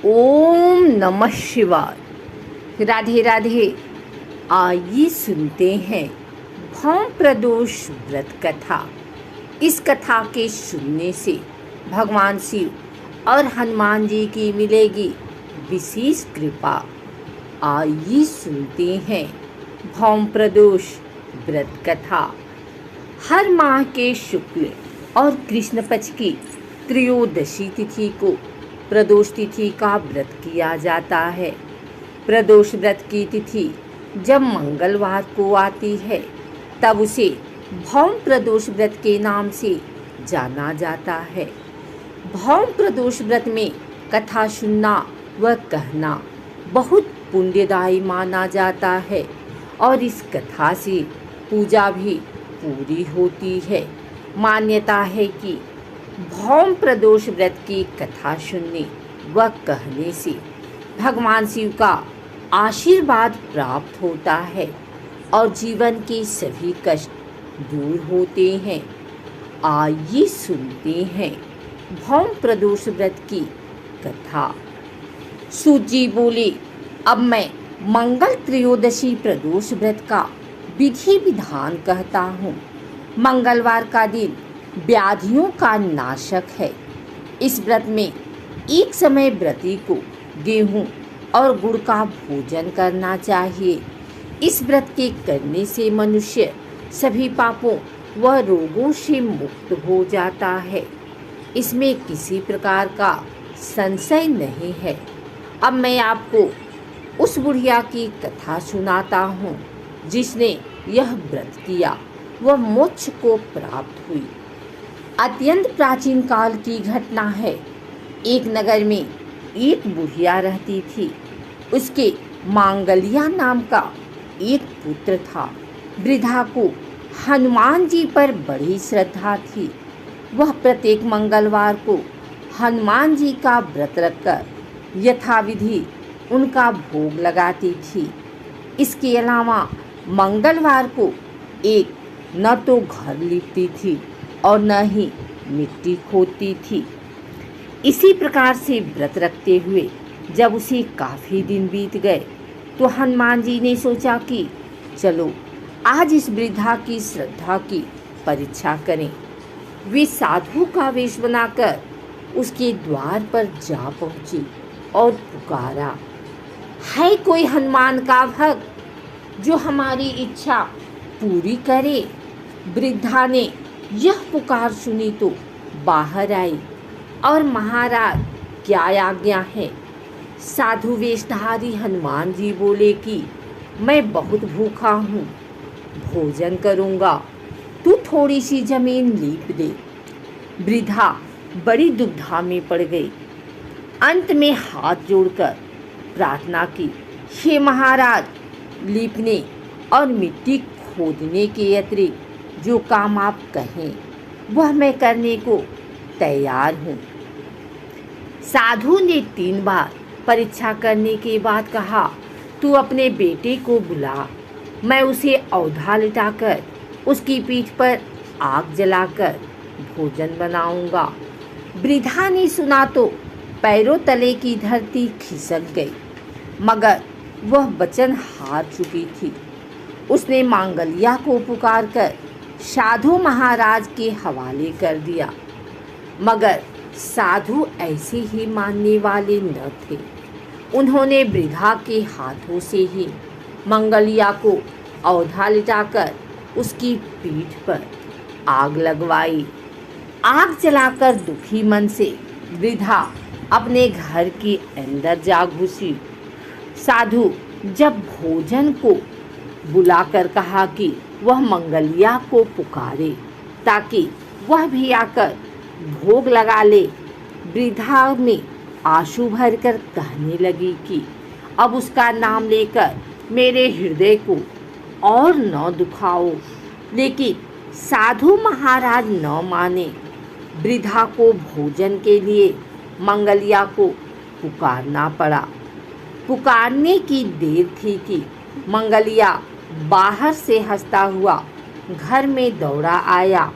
ओम नमः शिवाय। राधे राधे। आइए सुनते हैं भौम प्रदोष व्रत कथा। इस कथा के सुनने से भगवान शिव और हनुमान जी की मिलेगी विशेष कृपा। आइए सुनते हैं भौम प्रदोष व्रत कथा। हर माह के शुक्ल और कृष्ण पक्ष की त्रयोदशी तिथि को प्रदोष तिथि का व्रत किया जाता है। प्रदोष व्रत की तिथि जब मंगलवार को आती है तब उसे भौम प्रदोष व्रत के नाम से जाना जाता है। भौम प्रदोष व्रत में कथा सुनना व कहना बहुत पुण्यदायी माना जाता है और इस कथा से पूजा भी पूरी होती है। मान्यता है कि भौम प्रदोष व्रत की कथा सुनने व कहने से भगवान शिव का आशीर्वाद प्राप्त होता है और जीवन के सभी कष्ट दूर होते हैं। आइए सुनते हैं भौम प्रदोष व्रत की कथा। सूत जी बोले, अब मैं मंगल त्रयोदशी प्रदोष व्रत का विधि विधान कहता हूँ। मंगलवार का दिन व्याधियों का नाशक है। इस व्रत में एक समय व्रती को गेहूं और गुड़ का भोजन करना चाहिए। इस व्रत के करने से मनुष्य सभी पापों व रोगों से मुक्त हो जाता है। इसमें किसी प्रकार का संशय नहीं है। अब मैं आपको उस बुढ़िया की कथा सुनाता हूँ जिसने यह व्रत किया वह मोक्ष को प्राप्त हुई। अत्यंत प्राचीन काल की घटना है। एक नगर में एक बुढ़िया रहती थी। उसके मांगलिया नाम का एक पुत्र था। वृद्धा को हनुमान जी पर बड़ी श्रद्धा थी। वह प्रत्येक मंगलवार को हनुमान जी का व्रत रखकर यथाविधि उनका भोग लगाती थी। इसके अलावा मंगलवार को एक न तो घर लिपती थी और न ही मिट्टी खोदती थी। इसी प्रकार से व्रत रखते हुए जब उसे काफ़ी दिन बीत गए तो हनुमान जी ने सोचा कि चलो आज इस वृद्धा की श्रद्धा की परीक्षा करें। वे साधु का वेश बनाकर उसके द्वार पर जा पहुंची और पुकारा, है कोई हनुमान का भक्त जो हमारी इच्छा पूरी करे। वृद्धा ने यह पुकार सुनी तो बाहर आई और महाराज क्या आज्ञा है। साधु वेशधारी हनुमान जी बोले कि मैं बहुत भूखा हूँ, भोजन करूँगा, तू थोड़ी सी जमीन लीप दे। वृद्धा बड़ी दुविधा में पड़ गई। अंत में हाथ जोड़कर प्रार्थना की, हे महाराज, लीपने और मिट्टी खोदने के अतिरिक्त जो काम आप कहें वह मैं करने को तैयार हूँ। साधु ने 3 बार परीक्षा करने के बाद कहा, तू अपने बेटे को बुला, मैं उसे औधा लिटाकर उसकी पीठ पर आग जलाकर भोजन बनाऊंगा। वृद्धा ने सुना तो पैरों तले की धरती खिसक गई, मगर वह वचन हार चुकी थी। उसने मांगलिया को पुकारकर साधु महाराज के हवाले कर दिया, मगर साधु ऐसे ही मानने वाले न थे। उन्होंने वृद्धा के हाथों से ही मंगलिया को औधा लिटाकर उसकी पीठ पर आग लगवाई। आग जलाकर दुखी मन से वृद्धा अपने घर के अंदर जा घुसी। साधु जब भोजन को बुलाकर कहा कि वह मंगलिया को पुकारे ताकि वह भी आकर भोग लगा ले, वृद्धा में आंसू भरकर कहने लगी कि अब उसका नाम लेकर मेरे हृदय को और न दुखाओ। लेकिन साधु महाराज न माने। वृद्धा को भोजन के लिए मंगलिया को पुकारना पड़ा। पुकारने की देर थी कि मंगलिया बाहर से हंसता हुआ घर में दौड़ा आया।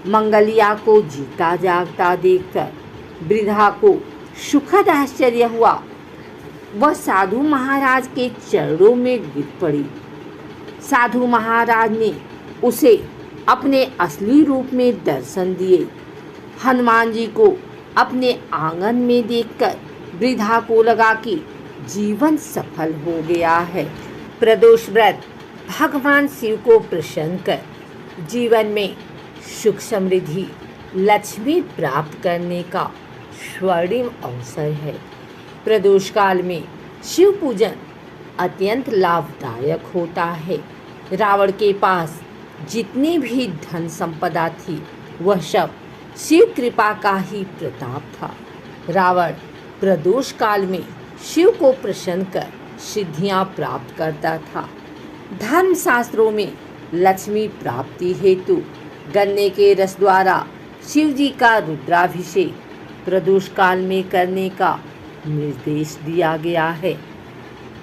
मंगलिया को जीता जागता देखकर वृद्धा को सुखद आश्चर्य हुआ। वह साधु महाराज के चरणों में गिर पड़ी। साधु महाराज ने उसे अपने असली रूप में दर्शन दिए। हनुमान जी को अपने आंगन में देखकर वृद्धा को लगा कि जीवन सफल हो गया है। प्रदोष व्रत भगवान शिव को प्रसन्न कर जीवन में सुख समृद्धि लक्ष्मी प्राप्त करने का स्वर्णिम अवसर है। प्रदोष काल में शिव पूजन अत्यंत लाभदायक होता है। रावण के पास जितनी भी धन संपदा थी वह सब शिव कृपा का ही प्रताप था। रावण प्रदोष काल में शिव को प्रसन्न कर सिद्धियां प्राप्त करता था। धर्म शास्त्रों में लक्ष्मी प्राप्ति हेतु गन्ने के रस द्वारा शिव जी का रुद्राभिषेक प्रदोष काल में करने का निर्देश दिया गया है।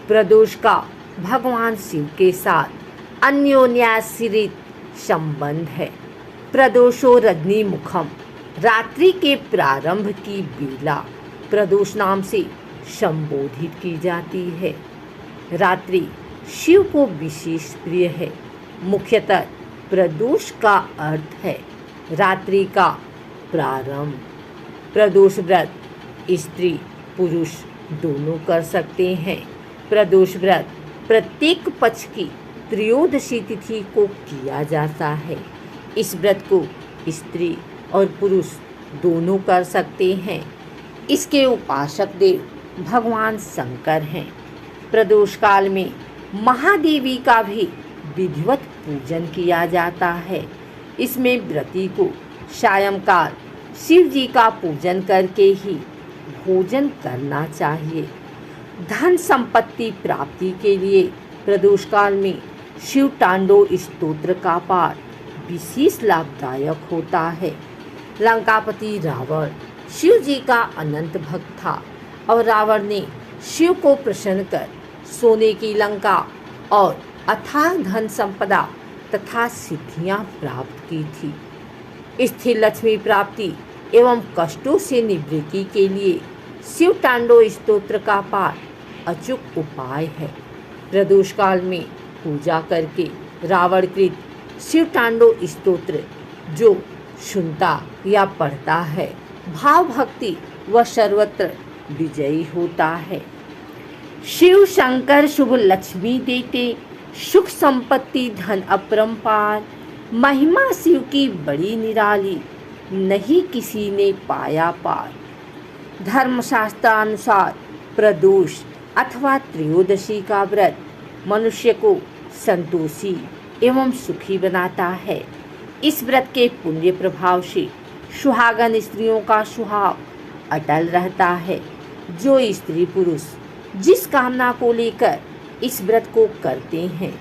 प्रदोष का भगवान शिव के साथ अन्योन्याश्रित संबंध है। प्रदोषो रजनी मुखम, रात्रि के प्रारंभ की बेला प्रदोष नाम से संबोधित की जाती है। रात्रि शिव को विशेष प्रिय है। मुख्यतः प्रदोष का अर्थ है रात्रि का प्रारंभ। प्रदोष व्रत स्त्री पुरुष दोनों कर सकते हैं। प्रदोष व्रत प्रत्येक पक्ष की त्रयोदशी तिथि को किया जाता है। इस व्रत को स्त्री और पुरुष दोनों कर सकते हैं। इसके उपासक देव भगवान शंकर हैं। प्रदोष काल में महादेवी का भी विधिवत पूजन किया जाता है। इसमें व्रती को सायंकाल शिव जी का पूजन करके ही भोजन करना चाहिए। धन संपत्ति प्राप्ति के लिए प्रदोष काल में शिव तांडव स्तोत्र का पाठ विशेष लाभदायक होता है। लंकापति रावण शिव जी का अनंत भक्त था और रावण ने शिव को प्रसन्न कर सोने की लंका और अथाह धन संपदा तथा सिद्धियां प्राप्त की थी। स्थिर लक्ष्मी प्राप्ति एवं कष्टों से निवृत्ति के लिए शिव तांडव स्तोत्र का पाठ अचूक उपाय है। प्रदोष काल में पूजा करके रावणकृत शिव तांडव स्तोत्र जो सुनता या पढ़ता है भाव भक्ति व सर्वत्र विजयी होता है। शिव शंकर शुभ लक्ष्मी देते, सुख संपत्ति धन अपरंपार। महिमा शिव की बड़ी निराली, नहीं किसी ने पाया पार। धर्मशास्त्रानुसार प्रदोष अथवा त्रयोदशी का व्रत मनुष्य को संतोषी एवं सुखी बनाता है। इस व्रत के पुण्य प्रभाव से सुहागन स्त्रियों का सुहाग अटल रहता है। जो स्त्री पुरुष जिस कामना को लेकर इस व्रत को करते हैं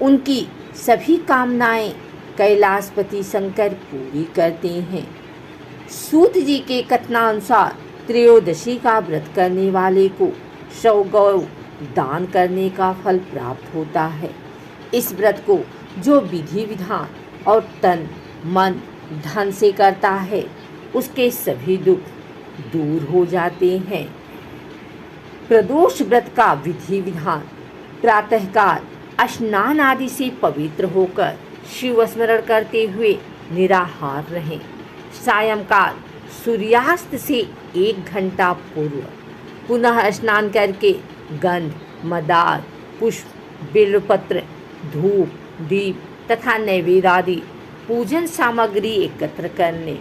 उनकी सभी कामनाएं कैलाशपति शंकर पूरी करते हैं। सूत जी के कथनानुसार त्रयोदशी का व्रत करने वाले को 100 गौ दान करने का फल प्राप्त होता है। इस व्रत को जो विधि विधान और तन मन धन से करता है उसके सभी दुख दूर हो जाते हैं। प्रदोष व्रत का विधि विधान: प्रातःकाल स्नान आदि से पवित्र होकर शिव स्मरण करते हुए निराहार रहें। सायंकाल सूर्यास्त से 1 घंटा पूर्व पुनः स्नान करके गंध, मदार, पुष्प, बेलपत्र, धूप, दीप तथा नैवेद्य आदि पूजन सामग्री एकत्र करने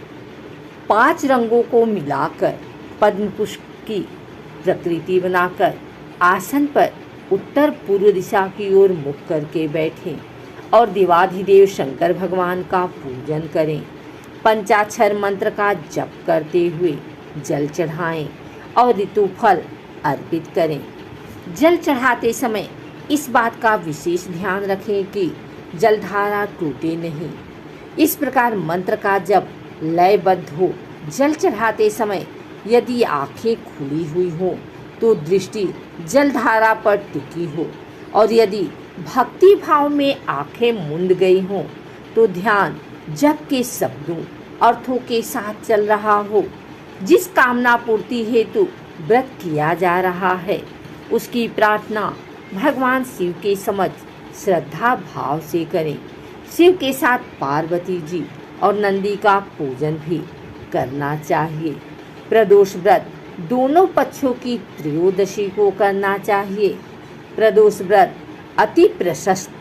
5 रंगों को मिलाकर पद्म पुष्प की प्रकृति बनाकर आसन पर उत्तर पूर्व दिशा की ओर मुख करके बैठें और देवाधिदेव शंकर भगवान का पूजन करें। पंचाक्षर मंत्र का जप करते हुए जल चढ़ाएं और ऋतुफल अर्पित करें। जल चढ़ाते समय इस बात का विशेष ध्यान रखें कि जलधारा टूटे नहीं। इस प्रकार मंत्र का जप लयबद्ध हो। जल चढ़ाते समय यदि आंखें खुली हुई हो तो दृष्टि जलधारा पर टिकी हो और यदि भक्ति भाव में आंखें मूंद गई हों तो ध्यान जप के शब्दों अर्थों के साथ चल रहा हो। जिस कामना पूर्ति हेतु व्रत किया जा रहा है उसकी प्रार्थना भगवान शिव के समक्ष श्रद्धा भाव से करें। शिव के साथ पार्वती जी और नंदी का पूजन भी करना चाहिए। प्रदोष व्रत दोनों पक्षों की त्रयोदशी को करना चाहिए। प्रदोष व्रत अति प्रशस्त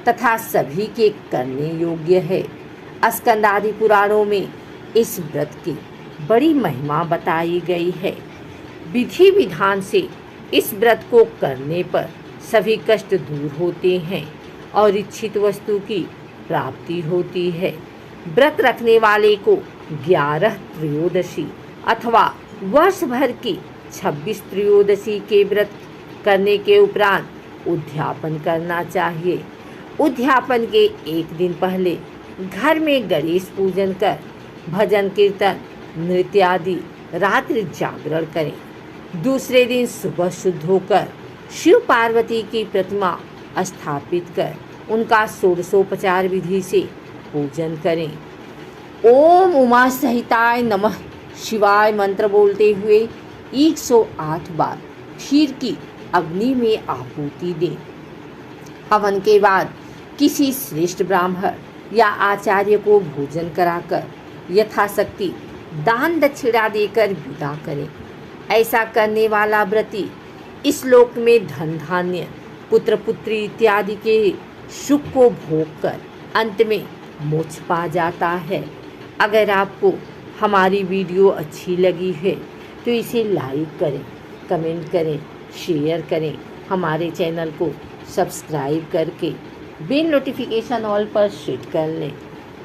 तथा सभी के करने योग्य है। स्कंद आदि पुराणों में इस व्रत की बड़ी महिमा बताई गई है। विधि विधान से इस व्रत को करने पर सभी कष्ट दूर होते हैं और इच्छित वस्तु की प्राप्ति होती है। व्रत रखने वाले को 11 त्रयोदशी अथवा वर्ष भर की 26 त्रयोदशी के व्रत करने के उपरांत उद्यापन करना चाहिए। उद्यापन के एक दिन पहले घर में गणेश पूजन कर भजन कीर्तन नृत्य आदि रात्रि जागरण करें। दूसरे दिन सुबह शुद्ध होकर शिव पार्वती की प्रतिमा स्थापित कर उनका षोडशोपचार विधि से पूजन करें। ओम उमा सहिताय नमः शिवाय मंत्र बोलते हुए 108 बार खीर की अग्नि में आहुति दें। हवन के बाद किसी श्रेष्ठ ब्राह्मण या आचार्य को भोजन कराकर यथाशक्ति दान दक्षिणा देकर विदा करें। ऐसा करने वाला व्रती इस लोक में धन धान्य पुत्र पुत्री इत्यादि के सुख को भोग कर अंत में मोक्ष पा जाता है। अगर आपको हमारी वीडियो अच्छी लगी है तो इसे लाइक करें, कमेंट करें, शेयर करें। हमारे चैनल को सब्सक्राइब करके बेल नोटिफिकेशन ऑल पर सेट कर लें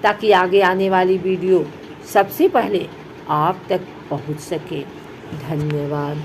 ताकि आगे आने वाली वीडियो सबसे पहले आप तक पहुंच सके। धन्यवाद।